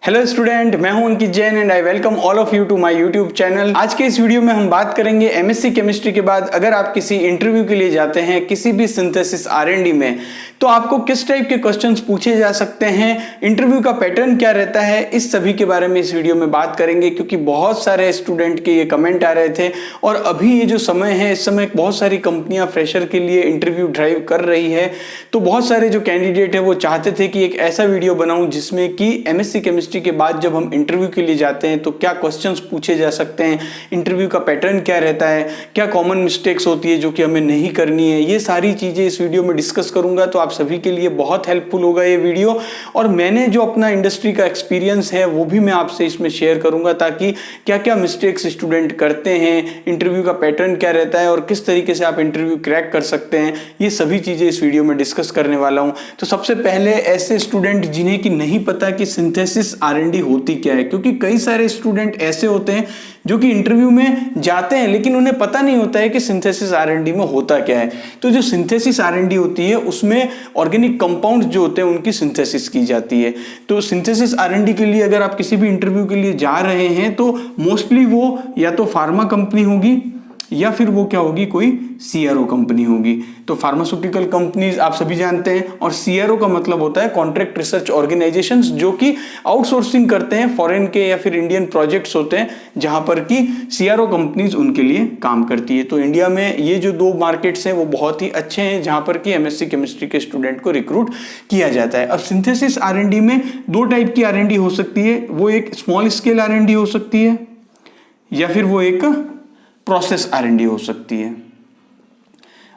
Hello student, मैं हूं Ankit Jain and I welcome all of you to my YouTube channel. आज के इस वीडियो में हम बात करेंगे एमएससी केमिस्ट्री के बाद अगर आप किसी इंटरव्यू के लिए जाते हैं किसी भी सिंथेसिस आरएनडी में, तो आपको किस टाइप के क्वेश्चंस पूछे जा सकते हैं, इंटरव्यू का पैटर्न क्या रहता है, इस सभी के बारे में इस वीडियो में बात करेंगे। क्योंकि बहुत सारे स्टूडेंट के ये कमेंट आ रहे थे और अभी ये जो समय है, इस समय बहुत सारी कंपनियां फ्रेशर के लिए इंटरव्यू ड्राइव कर रही है। तो बहुत सारे जो कैंडिडेट है वो चाहते थे कि एक ऐसा वीडियो बनाऊं जिसमें कि एमएससी केमिस्ट्री के बाद जब हम इंटरव्यू के लिए जाते हैं तो क्या क्वेश्चंस पूछे जा सकते हैं, इंटरव्यू का पैटर्न क्या रहता है, क्या कॉमन मिस्टेक्स होती है जो कि हमें नहीं करनी है, ये सारी चीजें इस वीडियो में डिस्कस करूंगा। तो आप सभी के लिए बहुत हेल्पफुल होगा ये वीडियो। और मैंने जो अपना इंडस्ट्री का एक्सपीरियंस है वो भी मैं आपसे इसमें शेयर करूंगा, ताकि क्या क्या मिस्टेक्स स्टूडेंट करते हैं, इंटरव्यू का पैटर्न क्या रहता है और किस तरीके से आप इंटरव्यू क्रैक कर सकते हैं, ये सभी चीजें इस वीडियो में डिस्कस करने वाला हूं। तो सबसे पहले ऐसे स्टूडेंट जिन्हें कि नहीं पता कि सिंथेसिस आरएनडी होती क्या है, क्योंकि कई सारे स्टूडेंट ऐसे होते हैं जो कि इंटरव्यू में जाते हैं लेकिन उन्हें पता नहीं होता है कि सिंथेसिस आरएनडी में होता क्या है। तो जो सिंथेसिस आरएनडी होती है उसमें ऑर्गेनिक कंपाउंड्स जो होते हैं उनकी सिंथेसिस की जाती है। तो सिंथेसिस आरएनडी के लिए अगर आप किसी भी इंटरव्यू के लिए जा रहे हैं तो मोस्टली वो या तो फार्मा कंपनी होगी या फिर वो क्या होगी, कोई सीआरओ कंपनी होगी। तो फार्मास्यूटिकल कंपनीज आप सभी जानते हैं, और सीआरओ का मतलब होता है कॉन्ट्रैक्ट रिसर्च ऑर्गेनाइजेशंस, जो कि आउटसोर्सिंग करते हैं फॉरेन के या फिर इंडियन प्रोजेक्ट्स होते हैं जहां पर कि सीआरओ कंपनीज उनके लिए काम करती है। तो इंडिया में ये जो दो मार्केट्स हैं वो बहुत ही अच्छे हैं जहां पर कि एमएससी केमिस्ट्री के स्टूडेंट को रिक्रूट किया जाता है। अब सिंथेसिस आरएनडी में दो टाइप की आरएनडी हो सकती है, वो एक स्मॉल स्केल आरएनडी हो सकती है या फिर वो एक प्रोसेस आरएनडी हो सकती है।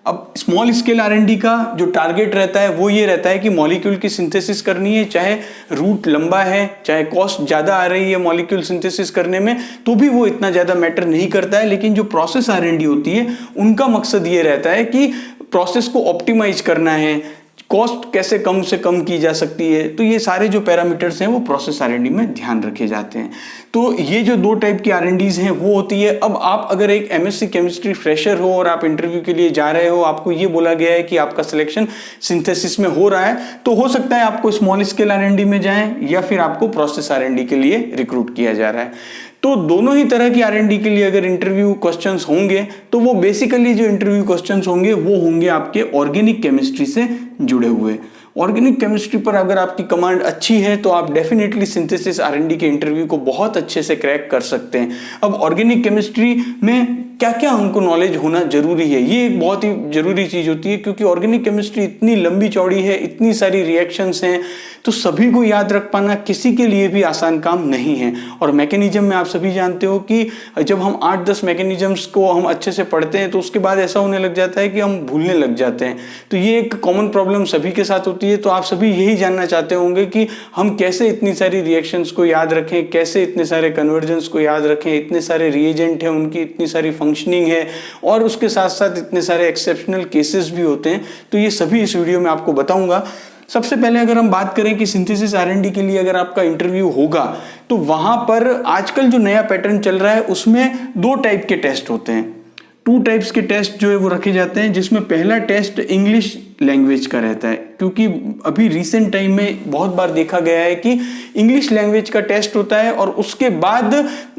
अब स्मॉल स्केल आरएनडी का जो टारगेट रहता है वो ये रहता है कि मॉलिक्यूल की सिंथेसिस करनी है, चाहे रूट लंबा है, चाहे कॉस्ट ज्यादा आ रही है मॉलिक्यूल सिंथेसिस करने में, तो भी वो इतना ज्यादा मैटर नहीं करता है। लेकिन जो प्रोसेस आरएनडी होती है उनका मकसद ये रहता है कि प्रोसेस को ऑप्टिमाइज करना है, कॉस्ट कैसे कम से कम की जा सकती है। तो ये सारे जो पैरामीटर्स हैं वो प्रोसेस आरएनडी में ध्यान रखे जाते हैं। तो ये जो दो टाइप की आरएनडीज हैं वो होती है। अब आप अगर एक एमएससी केमिस्ट्री फ्रेशर हो और आप इंटरव्यू के लिए जा रहे हो, आपको ये बोला गया है कि आपका सिलेक्शन सिंथेसिस में हो रहा है, तो हो सकता है आपको स्मॉल स्केल आरएनडी में जाएं या फिर आपको प्रोसेस आरएनडी के लिए रिक्रूट किया जा रहा है। तो दोनों ही तरह की आरएनडी के लिए अगर इंटरव्यू क्वेश्चंस होंगे तो वो बेसिकली जो इंटरव्यू क्वेश्चंस होंगे वो होंगे आपके ऑर्गेनिक केमिस्ट्री से जुड़े हुए। ऑर्गेनिक केमिस्ट्री पर अगर आपकी कमांड अच्छी है तो आप डेफिनेटली सिंथेसिस आरएनडी के इंटरव्यू को बहुत अच्छे से क्रैक कर सकते हैं। अब ऑर्गेनिक केमिस्ट्री में क्या क्या हमको नॉलेज होना जरूरी है, ये एक बहुत ही जरूरी चीज होती है, क्योंकि ऑर्गेनिक केमिस्ट्री इतनी लंबी चौड़ी है, इतनी सारी रिएक्शंस हैं, तो सभी को याद रख पाना किसी के लिए भी आसान काम नहीं है। और मैकेनिज्म में आप सभी जानते हो कि जब हम 8-10 मैकेनिज्म्स को हम अच्छे से पढ़ते हैं तो उसके बाद ऐसा होने लग जाता है कि हम भूलने लग जाते हैं। तो ये एक कॉमन प्रॉब्लम सभी के साथ होती है। तो आप सभी यही जानना चाहते होंगे कि हम कैसे इतनी सारी रिएक्शंस को याद रखें, कैसे इतने सारे कन्वर्जन्स को याद रखें, इतने सारे रिएजेंट हैं, उनकी इतनी सारी फंक्शनिंग है और उसके साथ साथ इतने सारे एक्सेप्शनल केसेस भी होते हैं। तो ये सभी इस वीडियो में आपको बताऊंगा। सबसे पहले अगर हम बात करें कि सिंथेसिस आरएनडी के लिए अगर आपका इंटरव्यू होगा तो वहां पर आजकल जो नया पैटर्न चल रहा है उसमें दो टाइप के टेस्ट होते हैं। 2 टाइप्स के टेस्ट जो है वो रखे जाते हैं, जिसमें पहला टेस्ट इंग्लिश लैंग्वेज का रहता है, क्योंकि अभी रिसेंट टाइम में बहुत बार देखा गया है कि इंग्लिश लैंग्वेज का टेस्ट होता है और उसके बाद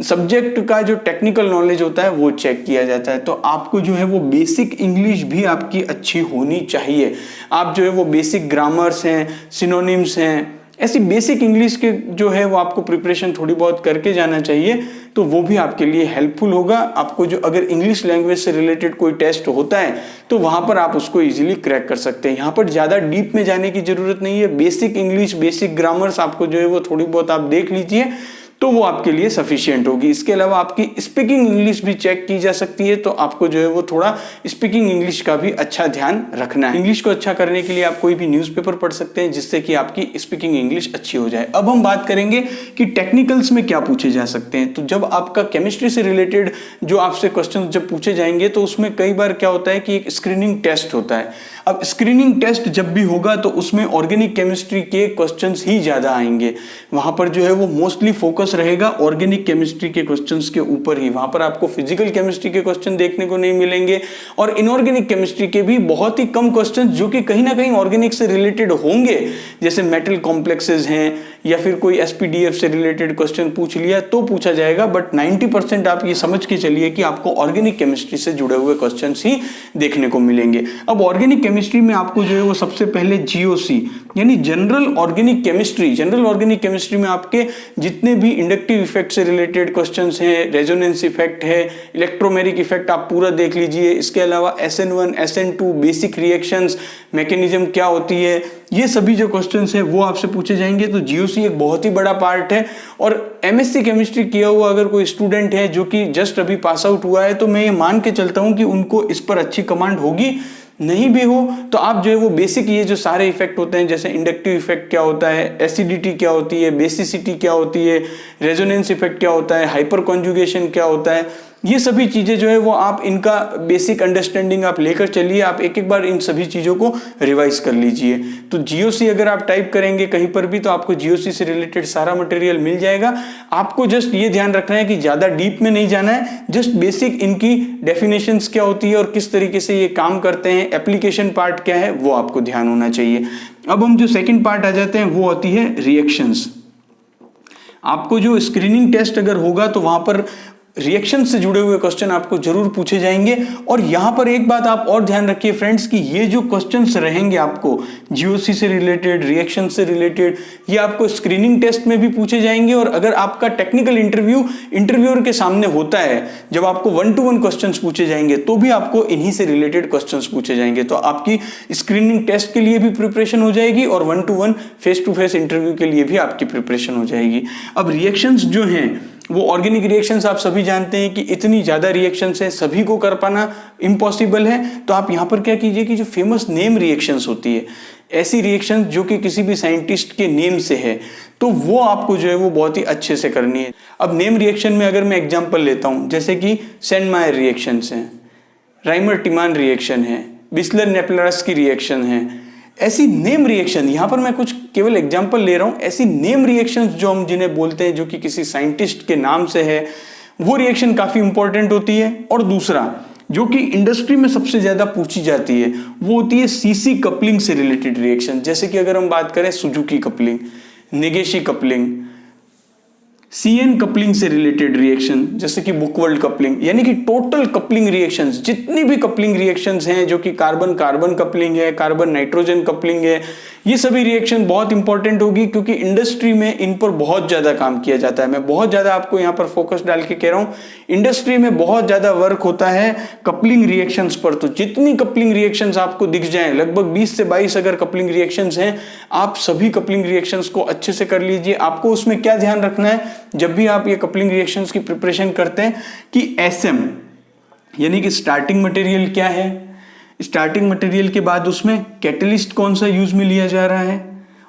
सब्जेक्ट का जो टेक्निकल नॉलेज होता है वो चेक किया जाता है। तो आपको जो है वो बेसिक इंग्लिश भी आपकी अच्छी होनी चाहिए। आप जो है वो बेसिक ग्रामर्स हैं, सिनोनिम्स हैं, ऐसी बेसिक इंग्लिश के जो है वो आपको प्रिपरेशन थोड़ी बहुत करके जाना चाहिए, तो वो भी आपके लिए हेल्पफुल होगा। आपको जो अगर इंग्लिश लैंग्वेज से रिलेटेड कोई टेस्ट होता है तो वहां पर आप उसको इजीली क्रैक कर सकते हैं। यहाँ पर ज्यादा डीप में जाने की जरूरत नहीं है। बेसिक इंग्लिश, बेसिक ग्रामर्स आपको जो है वो थोड़ी बहुत आप देख लीजिए तो वो आपके लिए सफिशिएंट होगी। इसके अलावा आपकी स्पीकिंग इंग्लिश भी चेक की जा सकती है, तो आपको जो है वो थोड़ा स्पीकिंग इंग्लिश का भी अच्छा ध्यान रखना है। इंग्लिश को अच्छा करने के लिए आप कोई भी न्यूज़पेपर पढ़ सकते हैं जिससे कि आपकी स्पीकिंग इंग्लिश अच्छी हो जाए। अब हम बात करेंगे कि टेक्निकल्स में क्या पूछे जा सकते हैं। तो जब आपका केमिस्ट्री से रिलेटेड जो आपसे क्वेश्चन जब पूछे जाएंगे तो उसमें कई बार क्या होता है कि एक स्क्रीनिंग टेस्ट होता है। अब स्क्रीनिंग टेस्ट जब भी होगा तो उसमें ऑर्गेनिक केमिस्ट्री के क्वेश्चंस ही ज्यादा आएंगे। वहां पर जो है वो मोस्टली फोकस फोकस रहेगा ऑर्गेनिक केमिस्ट्री के क्वेश्चंस के ऊपर ही। वहां पर आपको फिजिकल केमिस्ट्री के क्वेश्चन देखने को नहीं मिलेंगे और इनऑर्गेनिक केमिस्ट्री के भी बहुत ही कम क्वेश्चन जो कि कहीं ना कहीं ऑर्गेनिक से रिलेटेड होंगे, जैसे मेटल कॉम्प्लेक्सेस हैं या फिर कोई एसपीडीएफ से रिलेटेड क्वेश्चन पूछ लिया तो पूछा जाएगा, बट 90% आप ये समझ के चलिए कि आपको ऑर्गेनिक केमिस्ट्री से जुड़े हुए क्वेश्चन ही देखने को मिलेंगे। अब ऑर्गेनिक केमिस्ट्री में आपको जो है वो सबसे पहले जीओसी यानी जनरल ऑर्गेनिक केमिस्ट्री में आपके जितने भी इंडक्टिव इफेक्ट से रिलेटेड क्वेश्चंस हैं, रेजोनेंस इफेक्ट है, इलेक्ट्रोमेरिक इफेक्ट आप पूरा देख लीजिए। इसके अलावा SN1 SN2 basic reactions mechanism क्या होती है, ये सभी जो क्वेश्चंस हैं वो आपसे पूछे जाएंगे। तो जीओसी एक बहुत ही बड़ा पार्ट है और एमएससी केमिस्ट्री किया हुआ अगर कोई स्टूडेंट है जो कि जस्ट अभी पास आउट हुआ है तो मैं ये मान के चलता हूं कि उनको इस पर अच्छी कमांड होगी। नहीं भी हो तो आप जो है वो बेसिक ये जो सारे इफेक्ट होते हैं, जैसे इंडक्टिव इफेक्ट क्या होता है, एसिडिटी क्या होती है, बेसिसिटी क्या होती है, रेजोनेंस इफेक्ट क्या होता है, हाइपर कॉन्जुगेशन क्या होता है, ये सभी चीजें जो है वो आप इनका बेसिक अंडरस्टैंडिंग आप लेकर चलिए। आप एक एक बार इन सभी चीजों को रिवाइज कर लीजिए। तो जीओसी अगर आप टाइप करेंगे कहीं पर भी तो आपको जीओसी से रिलेटेड सारा मटेरियल मिल जाएगा। आपको जस्ट ये ध्यान रखना है कि ज्यादा डीप में नहीं जाना है, जस्ट बेसिक इनकी डेफिनेशंस क्या होती है और किस तरीके से ये काम करते हैं, एप्लीकेशन पार्ट क्या है वो आपको ध्यान होना चाहिए। अब हम जो सेकेंड पार्ट आ जाते हैं वो होती है रिएक्शंस। आपको जो स्क्रीनिंग टेस्ट अगर होगा तो वहां पर रिएक्शन से जुड़े हुए क्वेश्चन आपको जरूर पूछे जाएंगे। और यहां पर एक बात आप और ध्यान रखिए फ्रेंड्स कि ये जो क्वेश्चंस रहेंगे आपको जीओसी से रिलेटेड, रिएक्शन से रिलेटेड, ये आपको स्क्रीनिंग टेस्ट में भी पूछे जाएंगे। और अगर आपका टेक्निकल इंटरव्यूअर के सामने होता है, जब आपको 1-to-1 क्वेश्चंस पूछे जाएंगे तो भी आपको इन्हीं से रिलेटेड क्वेश्चंस पूछे जाएंगे। तो आपकी स्क्रीनिंग टेस्ट के लिए भी प्रिपरेशन हो जाएगी और 1-to-1 face to face interview के लिए भी आपकी प्रिपरेशन हो जाएगी। अब रिएक्शंस जो हैं वो ऑर्गेनिक रिएक्शंस आप सभी जानते हैं कि इतनी ज्यादा रिएक्शंस है, सभी को कर पाना इम्पॉसिबल है। तो आप यहां पर क्या कीजिए कि जो फेमस नेम रिएक्शंस होती है, ऐसी रिएक्शंस जो कि किसी भी साइंटिस्ट के नेम से है, तो वो आपको जो है वो बहुत ही अच्छे से करनी है। अब नेम रिएक्शन में अगर मैं एग्जांपल लेता हूं, जैसे कि सेंडमायर रिएक्शंस हैं, राइमर टिमान रिएक्शन है, बिस्लर नेपलरस की रिएक्शन है, ऐसी नेम रिएक्शन, यहां पर मैं कुछ केवल एग्जांपल ले रहा हूं, ऐसी नेम रिएक्शंस जो हम जिन्हें बोलते हैं, जो कि किसी साइंटिस्ट के नाम से है, वो रिएक्शन काफी इंपॉर्टेंट होती है। और दूसरा जो कि इंडस्ट्री में सबसे ज्यादा पूछी जाती है वो होती है सीसी कपलिंग से रिलेटेड रिएक्शन। जैसे कि अगर हम बात करें Suzuki coupling, Negishi coupling, CN coupling से रिलेटेड रिएक्शन, जैसे कि बुकवर्ल्ड कपलिंग, यानी कि टोटल कपलिंग रिएक्शंस, जितनी भी कपलिंग रिएक्शंस हैं, जो कि कार्बन कार्बन कपलिंग है, कार्बन नाइट्रोजन कपलिंग है, ये सभी रिएक्शन बहुत इंपॉर्टेंट होगी क्योंकि इंडस्ट्री में इन पर बहुत ज्यादा काम किया जाता है। मैं बहुत ज्यादा आपको यहाँ पर फोकस डाल के कह रहा हूँ, इंडस्ट्री में बहुत ज्यादा वर्क होता है कपलिंग रिएक्शंस पर। तो जितनी कपलिंग रिएक्शंस आपको दिख जाएं, लगभग 20 से 22 अगर कपलिंग रिएक्शंस हैं, आप सभी कपलिंग रिएक्शंस को अच्छे से कर लीजिए। आपको उसमें क्या ध्यान रखना है जब भी आप ये कपलिंग रिएक्शंस की प्रिपरेशन करते हैं कि एसएम यानी कि स्टार्टिंग मटेरियल क्या है, स्टार्टिंग मटेरियल के बाद उसमें कैटलिस्ट कौन सा यूज में लिया जा रहा है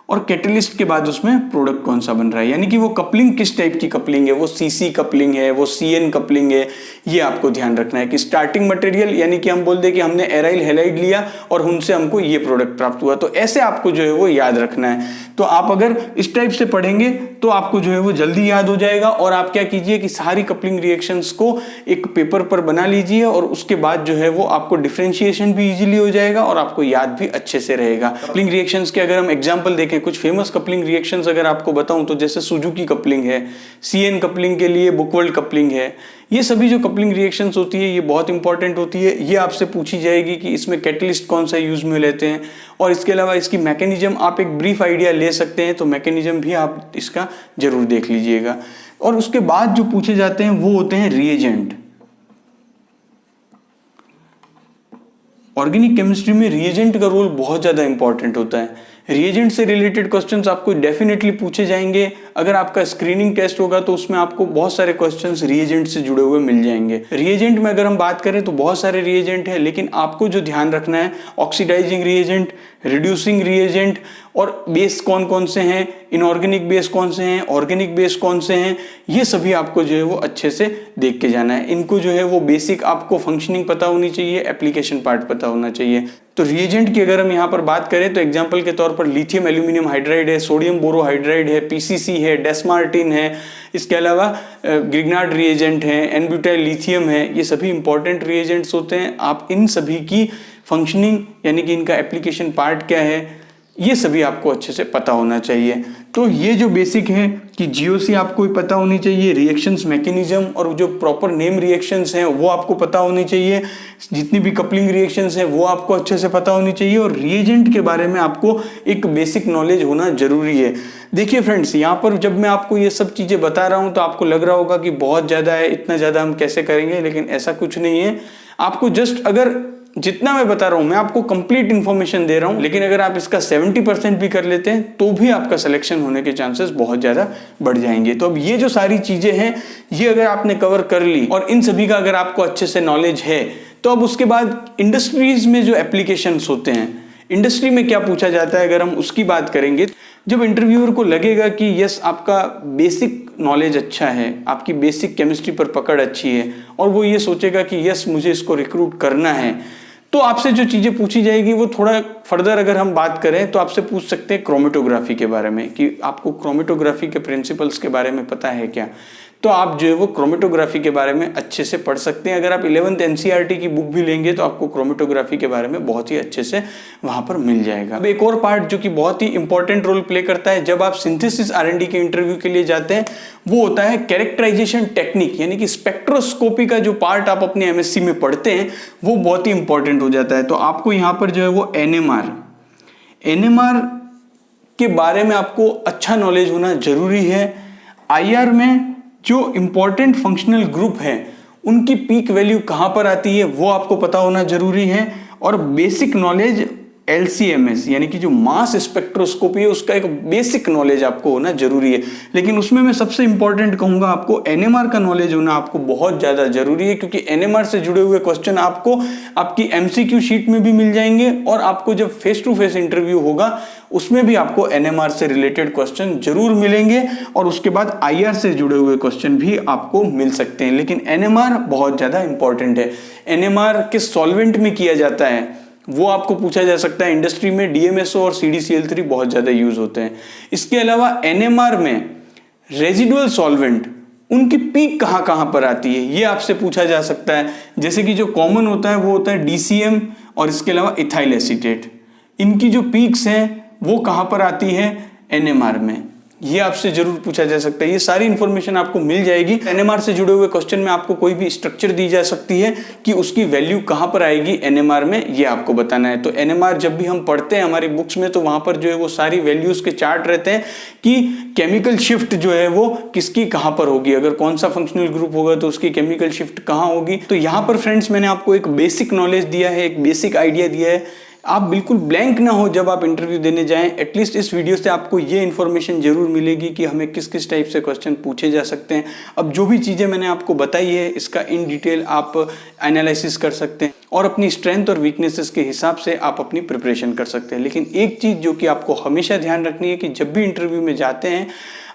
और कैटलिस्ट के बाद उसमें प्रोडक्ट कौन सा बन रहा है, यानी कि वो कपलिंग किस टाइप की कपलिंग है, वो सीसी कपलिंग है, वो सीएन कपलिंग है, ये आपको ध्यान रखना है कि स्टार्टिंग मटेरियल यानी कि हम बोल दे कि हमने एराइल हैलाइड लिया और उनसे हमको ये प्रोडक्ट प्राप्त हुआ, तो ऐसे आपको जो है वो याद रखना है। तो आप अगर इस टाइप से पढ़ेंगे तो आपको जो है वो जल्दी याद हो जाएगा। और आप क्या कीजिए कि सारी कपलिंग रिएक्शंस को एक पेपर पर बना लीजिए और उसके बाद जो है वो आपको डिफरेंशिएशन भी इजीली हो जाएगा और आपको याद भी अच्छे से रहेगा। कपलिंग रिएक्शंस के अगर हम एग्जांपल देखें, कुछ फेमस कपलिंग रिएक्शंस अगर आपको बताऊं तो जैसे सुजुकी कपलिंग है, सीएन कपलिंग के लिए बुकवर्ल्ड कपलिंग है, ये सभी जो कपलिंग रिएक्शंस होती है ये बहुत इंपॉर्टेंट होती है। ये आपसे पूछी जाएगी कि इसमें कैटलिस्ट कौन सा यूज में लेते हैं और इसके अलावा इसकी मैकेनिज्म आप एक ब्रीफ आइडिया ले सकते हैं, तो मैकेनिज्म भी आप इसका जरूर देख लीजिएगा। और उसके बाद जो पूछे जाते हैं वो होते हैं रिएजेंट। ऑर्गेनिक केमिस्ट्री में रिएजेंट का रोल बहुत ज्यादा इंपॉर्टेंट होता है। रिएजेंट से रिलेटेड क्वेश्चंस आपको डेफिनेटली पूछे जाएंगे। अगर आपका स्क्रीनिंग टेस्ट होगा तो उसमें आपको बहुत सारे क्वेश्चंस रिएजेंट से जुड़े हुए मिल जाएंगे। रिएजेंट में अगर हम बात करें तो बहुत सारे रिएजेंट है, लेकिन आपको जो ध्यान रखना है ऑक्सीडाइजिंग रिएजेंट, रिड्यूसिंग रिएजेंट और बेस कौन कौन से हैं, इनऑर्गेनिक बेस कौन से हैं, ऑर्गेनिक बेस कौन से हैं, ये सभी आपको जो है वो अच्छे से देख के जाना है। इनको जो है वो बेसिक आपको फंक्शनिंग पता होनी चाहिए, एप्लीकेशन पार्ट पता होना चाहिए। तो रिएजेंट की अगर हम यहाँ पर बात करें तो एग्जांपल के तौर पर लिथियम एल्यूमिनियम हाइड्राइड है, सोडियम बोरोहाइड्राइड है, पीसीसी है, डेस्मार्टिन है, इसके अलावा ग्रिग्नार्ड रिएजेंट है, एन-ब्यूटाइल लिथियम है। ये सभी इंपॉर्टेंट रिएजेंट्स होते हैं। आप इन सभी की फंक्शनिंग यानी कि इनका एप्लीकेशन पार्ट क्या है, ये सभी आपको अच्छे से पता होना चाहिए। तो ये जो बेसिक है कि जीओसी आपको पता होनी चाहिए, रिएक्शंस मैकेनिज्म और जो प्रॉपर नेम रिएक्शंस हैं वो आपको पता होनी चाहिए, जितनी भी कपलिंग रिएक्शंस हैं वो आपको अच्छे से पता होनी चाहिए, और रिएजेंट के बारे में आपको एक बेसिक नॉलेज होना जरूरी है। देखिए फ्रेंड्स, यहाँ पर जब मैं आपको ये सब चीज़ें बता रहा हूँ तो आपको लग रहा होगा कि बहुत ज़्यादा है, इतना ज़्यादा हम कैसे करेंगे, लेकिन ऐसा कुछ नहीं है। आपको जस्ट अगर जितना मैं बता रहा हूं मैं आपको कंप्लीट इंफॉर्मेशन दे रहा हूं, लेकिन अगर आप इसका 70% भी कर लेते हैं तो भी आपका सिलेक्शन होने के चांसेस बहुत ज्यादा बढ़ जाएंगे। तो अब ये जो सारी चीजें हैं ये अगर आपने कवर कर ली और इन सभी का अगर आपको अच्छे से नॉलेज है, तो अब उसके बाद इंडस्ट्रीज में जो एप्लीकेशंस होते हैं, इंडस्ट्री में क्या पूछा जाता है अगर हम उसकी बात करेंगे, जब इंटरव्यूअर को लगेगा कि यस आपका बेसिक नॉलेज अच्छा है, आपकी बेसिक केमिस्ट्री पर पकड़ अच्छी है, और वो ये सोचेगा कि यस मुझे इसको रिक्रूट करना है, तो आपसे जो चीज़ें पूछी जाएगी वो थोड़ा फर्दर अगर हम बात करें तो आपसे पूछ सकते हैं क्रोमेटोग्राफी के बारे में, कि आपको क्रोमेटोग्राफी के प्रिंसिपल्स के बारे में पता है क्या। तो आप जो है वो क्रोमेटोग्राफी के बारे में अच्छे से पढ़ सकते हैं। अगर आप 11th एनसीईआरटी की बुक भी लेंगे तो आपको क्रोमेटोग्राफी के बारे में बहुत ही अच्छे से वहां पर मिल जाएगा। अब एक और पार्ट जो कि बहुत ही इंपॉर्टेंट रोल प्ले करता है जब आप सिंथेसिस आर&डी के इंटरव्यू के लिए जाते हैं, वो होता है कैरेक्टराइजेशन टेक्निक, यानी कि स्पेक्ट्रोस्कोपी का जो पार्ट आप अपने एमएससी में पढ़ते हैं वो बहुत ही इंपॉर्टेंट हो जाता है। तो आपको यहाँ पर जो है वो एनएमआर के बारे में आपको अच्छा नॉलेज होना जरूरी है। आईआर में जो इंपॉर्टेंट फंक्शनल ग्रुप हैं उनकी पीक वैल्यू कहां पर आती है वो आपको पता होना जरूरी है, और बेसिक नॉलेज LCMS यानी कि जो मास स्पेक्ट्रोस्कोपी है उसका एक बेसिक नॉलेज आपको होना जरूरी है। लेकिन उसमें मैं सबसे इंपॉर्टेंट कहूंगा आपको NMR का नॉलेज होना आपको बहुत ज्यादा जरूरी है, क्योंकि NMR से जुड़े हुए क्वेश्चन आपको आपकी MCQ शीट में भी मिल जाएंगे, और आपको जब फेस टू फेस इंटरव्यू होगा उसमें भी आपको NMR से रिलेटेड क्वेश्चन जरूर मिलेंगे, और उसके बाद IR से जुड़े हुए क्वेश्चन भी आपको मिल सकते हैं। लेकिन NMR बहुत ज्यादा इंपॉर्टेंट है। NMR किस सॉल्वेंट में किया जाता है वो आपको पूछा जा सकता है। इंडस्ट्री में DMSO और CDCl3 बहुत ज्यादा यूज होते हैं। इसके अलावा NMR में रेजिडुअल सॉल्वेंट उनकी पीक कहां कहां पर आती है ये आपसे पूछा जा सकता है। जैसे कि जो कॉमन होता है वो होता है DCM और इसके अलावा इथाइल एसीटेट, इनकी जो पीक्स हैं वो कहां पर आती है NMR में, ये आपसे जरूर पूछा जा सकता है। ये सारी इंफॉर्मेशन आपको मिल जाएगी। NMR से जुड़े हुए क्वेश्चन में आपको कोई भी स्ट्रक्चर दी जा सकती है कि उसकी वैल्यू कहां पर आएगी NMR में, ये आपको बताना है। तो NMR जब भी हम पढ़ते हैं हमारी बुक्स में तो वहां पर जो है वो सारी वैल्यूज के चार्ट रहते हैं कि केमिकल शिफ्ट जो है वो किसकी कहां पर होगी, अगर कौन सा फंक्शनल ग्रुप होगा तो उसकी केमिकल शिफ्ट कहां होगी। तो यहाँ पर फ्रेंड्स मैंने आपको एक बेसिक नॉलेज दिया है, एक बेसिक आइडिया दिया है। आप बिल्कुल ब्लैंक ना हो जब आप इंटरव्यू देने जाएं। एटलीस्ट इस वीडियो से आपको ये इन्फॉर्मेशन जरूर मिलेगी कि हमें किस किस टाइप से क्वेश्चन पूछे जा सकते हैं। अब जो भी चीज़ें मैंने आपको बताई है इसका इन डिटेल आप एनालिसिस कर सकते हैं और अपनी स्ट्रेंथ और वीकनेसेस के हिसाब से आप अपनी प्रिपरेशन कर सकते हैं। लेकिन एक चीज़ जो कि आपको हमेशा ध्यान रखनी है कि जब भी इंटरव्यू में जाते हैं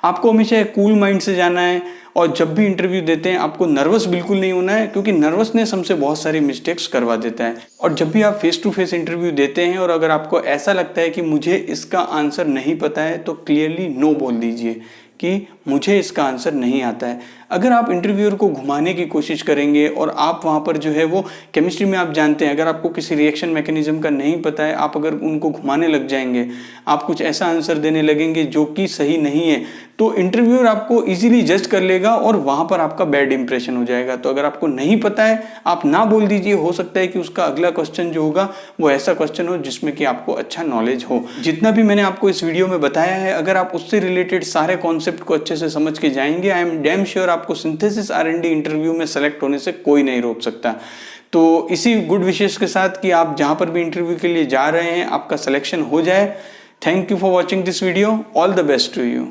आपको हमेशा कूल माइंड से जाना है, और जब भी इंटरव्यू देते हैं आपको नर्वस बिल्कुल नहीं होना है, क्योंकि नर्वसनेस हमसे बहुत सारी मिस्टेक्स करवा देता है। और जब भी आप फेस टू फेस इंटरव्यू देते हैं और अगर आपको ऐसा लगता है कि मुझे इसका आंसर नहीं पता है तो क्लियरली नो बोल दीजिए कि मुझे इसका आंसर नहीं आता है। अगर आप इंटरव्यूअर को घुमाने की कोशिश करेंगे और आप वहाँ पर जो है वो केमिस्ट्री में आप जानते हैं, अगर आपको किसी रिएक्शन मैकेनिज्म का नहीं पता है, आप अगर उनको घुमाने लग जाएंगे, आप कुछ ऐसा आंसर देने लगेंगे जो कि सही नहीं है, तो इंटरव्यूअर आपको इजीली जज कर लेगा और वहाँ पर आपका बैड इंप्रेशन हो जाएगा। तो अगर आपको नहीं पता है आप ना बोल दीजिए, हो सकता है कि उसका अगला क्वेश्चन जो होगा वो ऐसा क्वेश्चन हो जिसमें कि आपको अच्छा नॉलेज हो। जितना भी मैंने आपको इस वीडियो में बताया है, अगर आप उससे रिलेटेड सारे कॉन्सेप्ट को अच्छे से समझ के जाएंगे, आई एम डैम श्योर आपको सिंथेसिस R&D इंटरव्यू में सेलेक्ट होने से कोई नहीं रोक सकता। तो इसी गुड विशेष के साथ कि आप जहां पर भी इंटरव्यू के लिए जा रहे हैं आपका सिलेक्शन हो जाए। Thank you for watching this video. All the best to you.